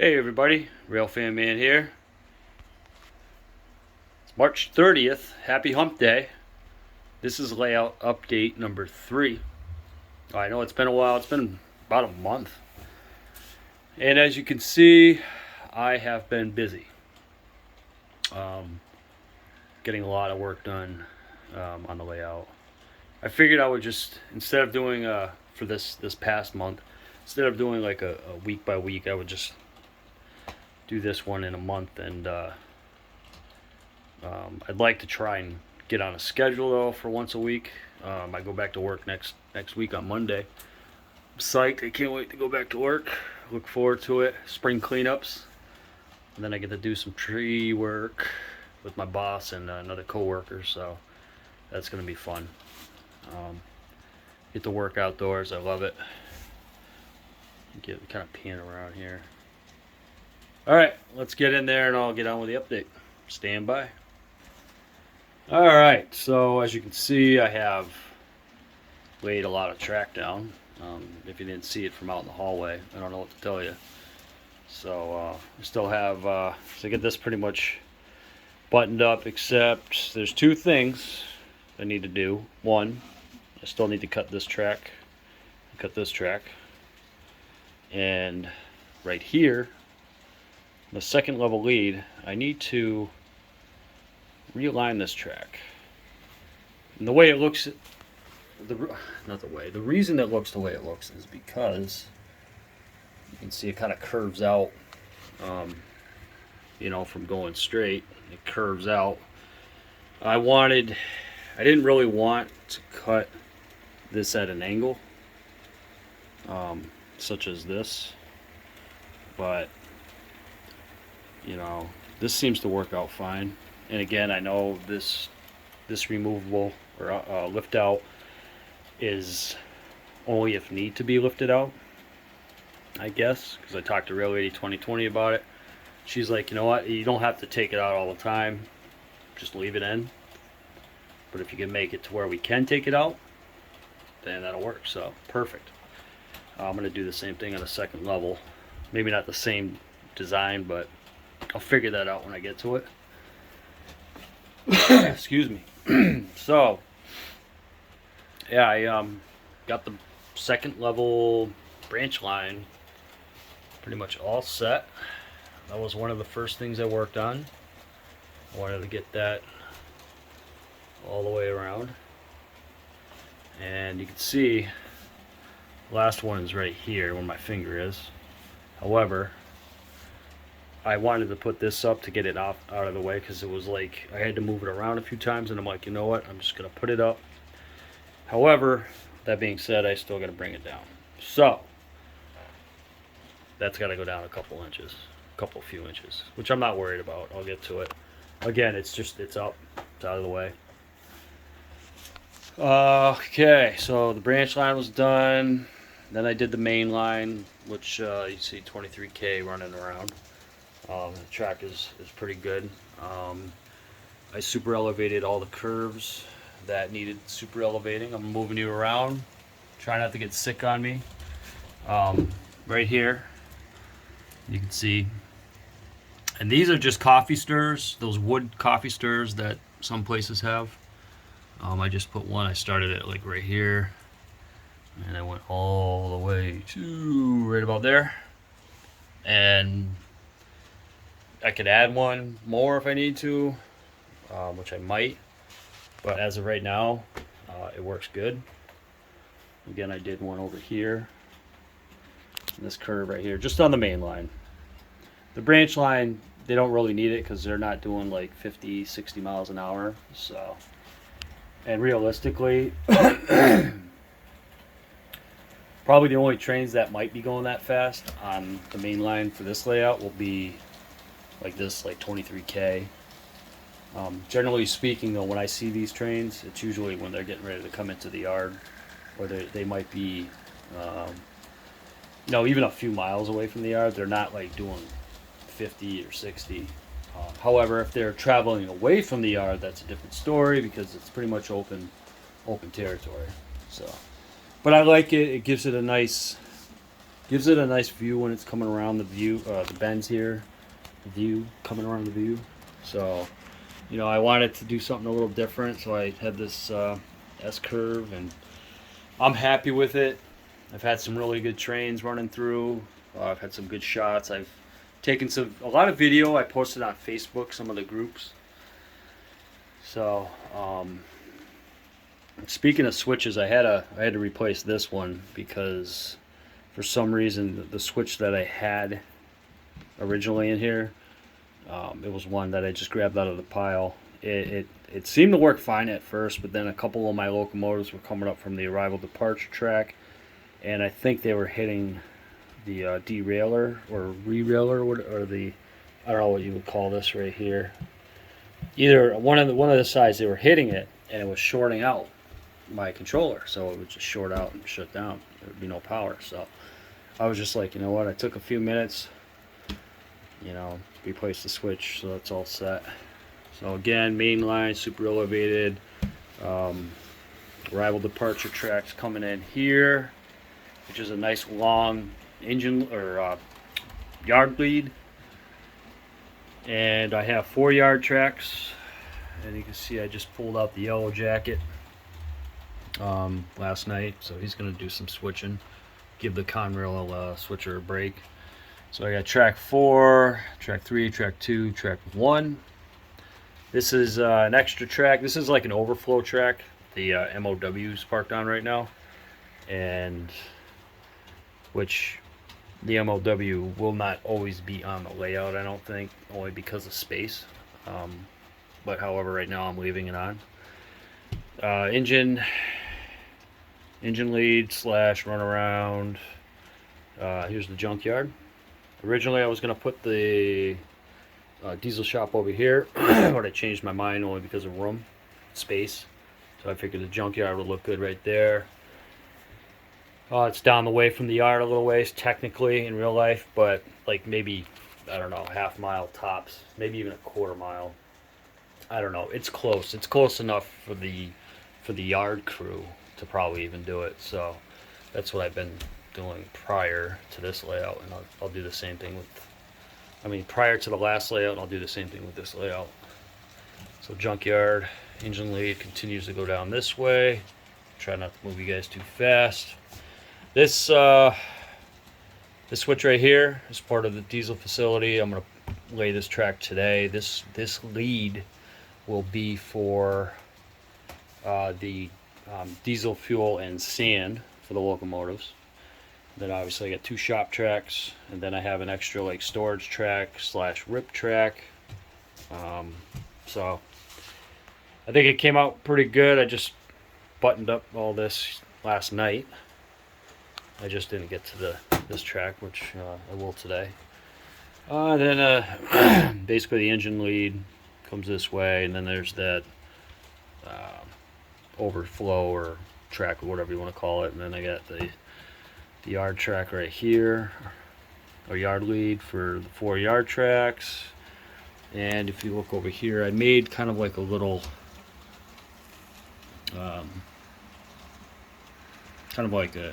Hey everybody, Rail Fan Man here. It's March 30th. Happy Hump Day. This is layout update number 3. I know it's been a while. It's been about a month. And as you can see, I have been busy. Getting a lot of work done on the layout. I figured I would just, instead of doing for this past month, instead of doing like a week by week, I would just do this one in a month. And I'd like to try and get on a schedule though for once a week. I go back to work next week on Monday. I'm psyched. I can't wait to go back to work. Look forward to it. Spring cleanups, and then I get to do some tree work with my boss and another coworker. So that's gonna be fun. Get to work outdoors. I love it. Get kind of peeing around here. All right, let's get in there and I'll get on with the update. Stand by. All right, so as you can see, I have laid a lot of track down. If you didn't see it from out in the hallway, I don't know what to tell you. So I still have, so get this pretty much buttoned up, except there's two things I need to do. One, I still need to cut this track, and right here, the second level lead, I need to realign this track. And the way it looks, the reason it looks the way it looks is because you can see it kind of curves out, from going straight. It curves out. I didn't really want to cut this at an angle, such as this, but this seems to work out fine. And again, I know this removable or lift out is only if need to be lifted out, I guess, because I talked to Rail Lady 2020 about it. She's like, you know what, you don't have to take it out all the time, just leave it in. But if you can make it to where we can take it out, then that'll work. So perfect. I'm going to do the same thing on the second level. Maybe not the same design, but I'll figure that out when I get to it. Excuse me. So yeah, I got the second level branch line pretty much all set. That was one of the first things I worked on. I wanted to get that all the way around, and you can see the last one is right here where my finger is. However, I wanted to put this up to get it out of the way, because it was like I had to move it around a few times, and I'm like, you know what, I'm just gonna put it up. However, that being said, I still gotta bring it down, so that's gotta go down a few inches, which I'm not worried about. I'll get to it. Again, it's up, it's out of the way. Okay, so the branch line was done. Then I did the main line, which you see 23K running around. The track is pretty good. I super elevated all the curves that needed super elevating. I'm moving you around. Try not to get sick on me. Right here, you can see. And these are just coffee stirs, those wood coffee stirs that some places have. I just put one. I started it like right here, and I went all the way to right about there. And I could add one more if I need to, which I might, but as of right now, it works good. Again, I did one over here, this curve right here, just on the main line. The branch line, they don't really need it because they're not doing like 50, 60 miles an hour. So, and realistically, probably the only trains that might be going that fast on the main line for this layout will be like this, like 23K. Generally speaking though, when I see these trains, it's usually when they're getting ready to come into the yard, or they might be even a few miles away from the yard. They're not like doing 50 or 60. However, if they're traveling away from the yard, that's a different story, because it's pretty much open territory. So, but I like it. It gives it a nice Gives it a nice view when it's coming around the bends here. The view coming around the view. So, you know, I wanted to do something a little different, so I had this S curve, and I'm happy with it. I've had some really good trains running through. I've had some good shots. I've taken a lot of video. I posted on Facebook, some of the groups. So, speaking of switches, I had to replace this one because for some reason the switch that I had originally in here, it was one that I just grabbed out of the pile. It seemed to work fine at first, but then a couple of my locomotives were coming up from the arrival departure track, and I think they were hitting the derailer or re-railer, or the, I don't know what you would call this right here. Either one of the sides, they were hitting it, and it was shorting out my controller, so it would just short out and shut down. There would be no power. So I was just like, you know what? I took a few minutes, you know, replaced the switch, so that's all set. So again, mainline, super elevated, arrival departure tracks coming in here, which is a nice long engine or yard lead. And I have 4-yard tracks, and you can see I just pulled out the yellow jacket last night, so he's going to do some switching, give the Conrail switcher a break. So I got track 4, track 3, track 2, track 1. This is an extra track. This is like an overflow track. The MOW is parked on right now, and which the MOW will not always be on the layout, I don't think, only because of space. But however, right now I'm leaving it on. Engine lead / runaround. Here's the junkyard. Originally I was going to put the diesel shop over here, but I changed my mind only because of room, space. So I figured the junkyard would look good right there. It's down the way from the yard a little ways, technically, in real life, but like maybe, I don't know, half-mile tops, maybe even a quarter-mile. I don't know. It's close. It's close enough for the yard crew to probably even do it. So that's what I've been doing prior to this layout, and I'll do the same thing prior to the last layout, I'll do the same thing with this layout. So junkyard, engine lead continues to go down this way. Try not to move you guys too fast. This switch right here is part of the diesel facility. I'm going to lay this track today. This lead will be for the diesel fuel and sand for the locomotives. Then obviously I got 2 shop tracks, and then I have an extra like storage track / rip track. So I think it came out pretty good. I just buttoned up all this last night. I just didn't get to this track, which I will today. Then basically the engine lead comes this way, and then there's that overflow or track or whatever you want to call it, and then I got the yard track right here, or yard lead for the 4-yard tracks. And if you look over here, I made kind of like a little kind of like a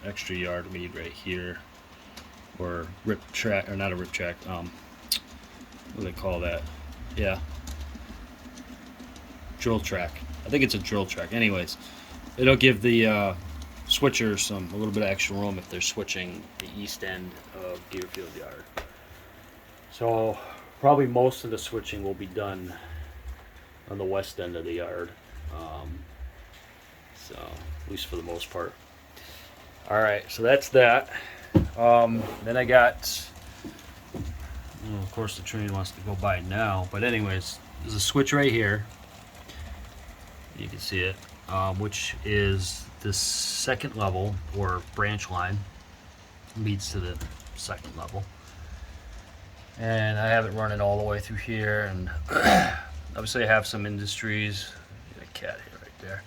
extra yard lead right here, or rip track, or not a rip track, what do they call that? Yeah, drill track. I think it's a drill track. Anyways, it'll give the switcher a little bit of extra room if they're switching the east end of Deerfield Yard. So probably most of the switching will be done on the west end of the yard. So at least for the most part. Alright, so that's that. Then I got, well, of course the train wants to go by now, but anyways, there's a switch right here. You can see it, which is the second level, or branch line, leads to the second level. And I have it running all the way through here, and obviously I have some industries. Got a cat here right there.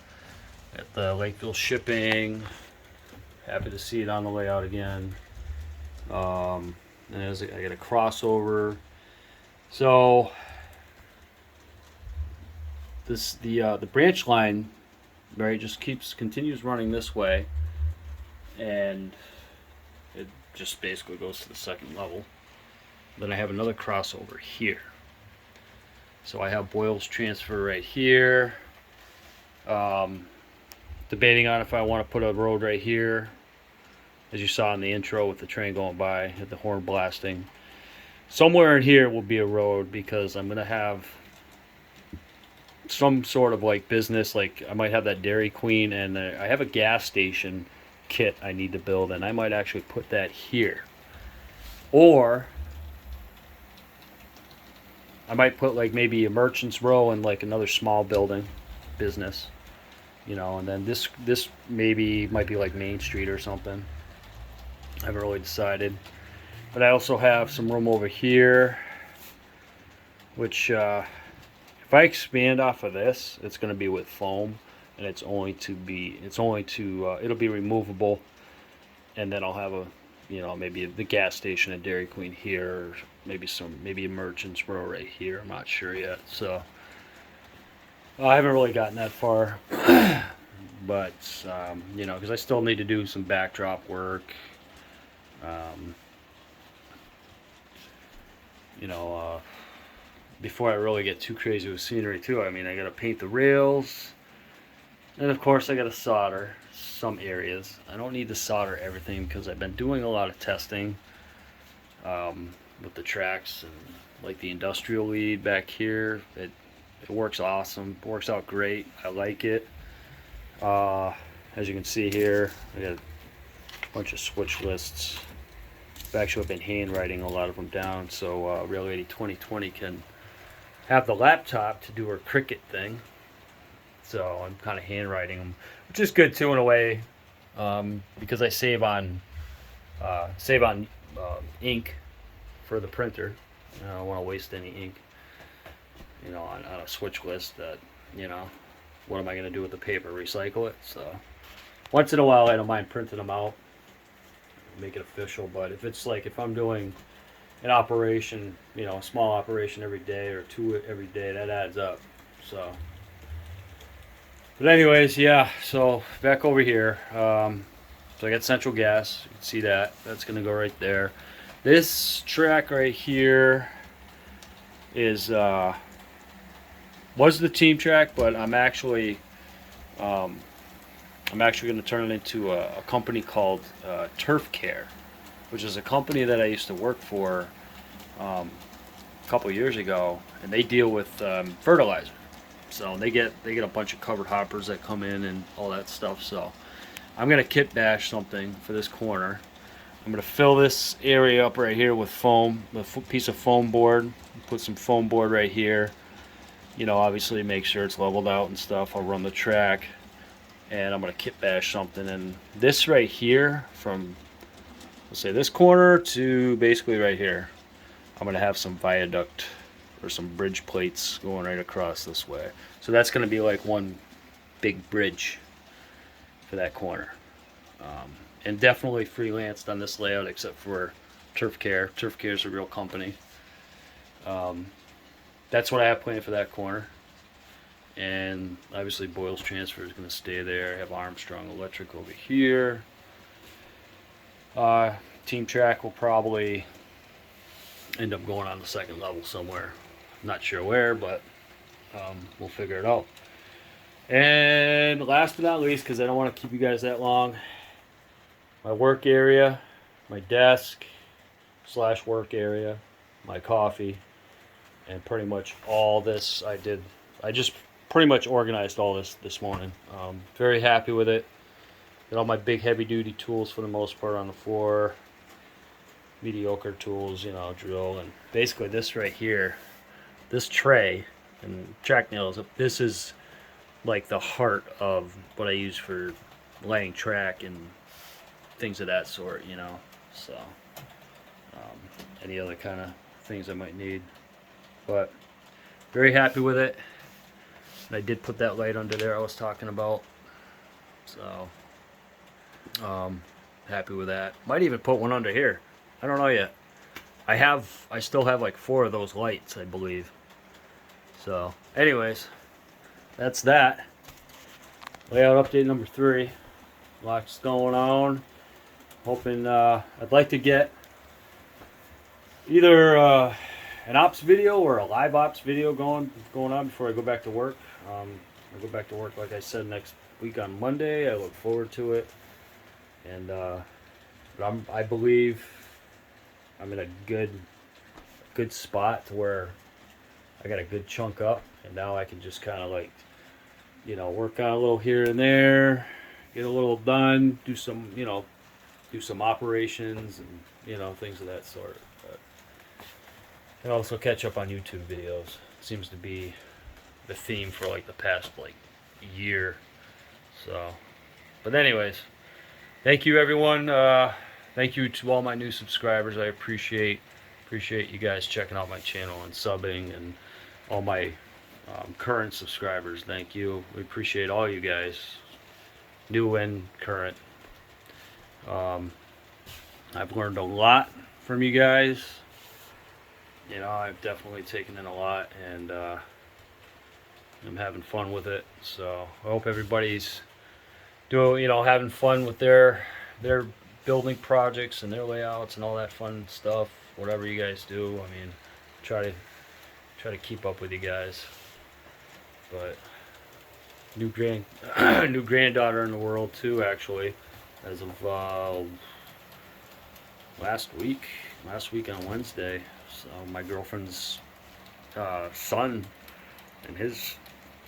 Got the Lakeville shipping. Happy to see it on the layout again. And I got a crossover. So the branch line, right, just continues running this way, and just basically goes to the second level. Then I have another crossover here. So I have Boyle's transfer right here. Debating on if I want to put a road right here, as you saw in the intro with the train going by, at the horn blasting. Somewhere in here will be a road because I'm going to have some sort of like business. Like I might have that Dairy Queen, and I have a gas station kit I need to build, and I might actually put that here. Or I might put like maybe a merchant's row and like another small building business, you know, and then this maybe might be like Main Street or something. I haven't really decided. But I also have some room over here, which if I expand off of this, it's going to be with foam, and it'll be removable, and then I'll have a, you know, maybe the gas station at Dairy Queen here, or maybe a merchant's row right here. I'm not sure yet. So I haven't really gotten that far, but you know, because I still need to do some backdrop work. You know, before I really get too crazy with scenery too. I mean, I gotta paint the rails, and of course I gotta solder some areas. I don't need to solder everything because I've been doing a lot of testing with the tracks, and like the industrial lead back here. It works awesome. It works out great. I like it. As you can see here, I got a bunch of switch lists. I've actually been handwriting a lot of them down, so Real 80 2020 can have the laptop to do her Cricut thing. So I'm kind of handwriting them, which is good too in a way, because I save on ink for the printer. I don't want to waste any ink, you know, on a switch list. That, you know, what am I going to do with the paper? Recycle it. So once in a while, I don't mind printing them out, make it official. But if I'm doing an operation, you know, a small operation every day or two every day, that adds up. So, but anyways, yeah. So back over here. So I got central gas. You can see that. That's gonna go right there. This track right here is was the team track, but I'm actually going to turn it into a company called Turf Care, which is a company that I used to work for a couple years ago, and they deal with fertilizer. So they get a bunch of covered hoppers that come in and all that stuff. So I'm gonna kit bash something for this corner. I'm gonna fill this area up right here with foam, a piece of foam board. Put some foam board right here. You know, obviously make sure it's leveled out and stuff. I'll run the track, and I'm gonna kit bash something. And this right here, from let's say this corner to basically right here, I'm gonna have some viaduct or some bridge plates going right across this way. So that's gonna be like one big bridge for that corner. And definitely freelanced on this layout, except for Turf Care. Turf Care is a real company. That's what I have planned for that corner. And obviously Boyle's transfer is going to stay there. I have Armstrong Electric over here. Team track will probably end up going on the second level somewhere. Not sure where, but we'll figure it out. And last but not least, because I don't want to keep you guys that long, my work area, my desk / work area, my coffee, and pretty much all this I just pretty much organized all this morning. Very happy with it. Got all my big heavy duty tools for the most part on the floor. Mediocre tools, you know, drill, and basically this right here, this tray and track nails, this is like the heart of what I use for laying track and things of that sort, you know. So any other kind of things I might need, but very happy with it. And I did put that light under there I was talking about, so happy with that. Might even put one under here, I don't know yet. I still have like 4 of those lights, I believe. So anyways, that's that. Layout update number 3. Lots going on. hoping I'd like to get either an ops video or a live ops video going on before I go back to work. I go back to work, like I said, next week on Monday. I look forward to it, and but I believe I'm in a good spot to where I got a good chunk up, and now I can just kind of like, work on a little here and there, get a little done, do some, do some operations and, things of that sort. But, and also catch up on YouTube videos. Seems to be the theme for like the past like year. So, but anyways, thank you everyone. Thank you to all my new subscribers. I appreciate you guys checking out my channel and subbing, and all my current subscribers. Thank you. We appreciate all you guys, new and current. I've learned a lot from you guys. I've definitely taken in a lot, and I'm having fun with it. So I hope everybody's doing, having fun with their building projects and their layouts and all that fun stuff. Whatever you guys do, I mean, try to keep up with you guys. But new granddaughter in the world too, actually, as of last week on Wednesday. So my girlfriend's son and his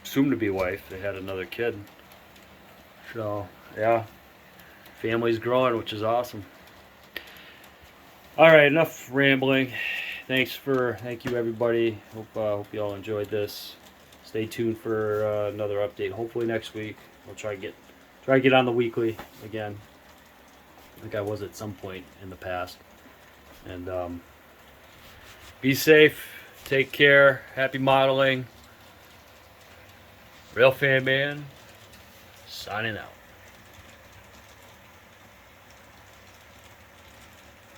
soon-to-be wife, they had another kid. So yeah, family's growing, which is awesome. All right, enough rambling. Thank you everybody. Hope you all enjoyed this. Stay tuned for another update. Hopefully next week. I'll try to get on the weekly again. I think I was at some point in the past. And be safe. Take care. Happy modeling. Real Fan Man signing out.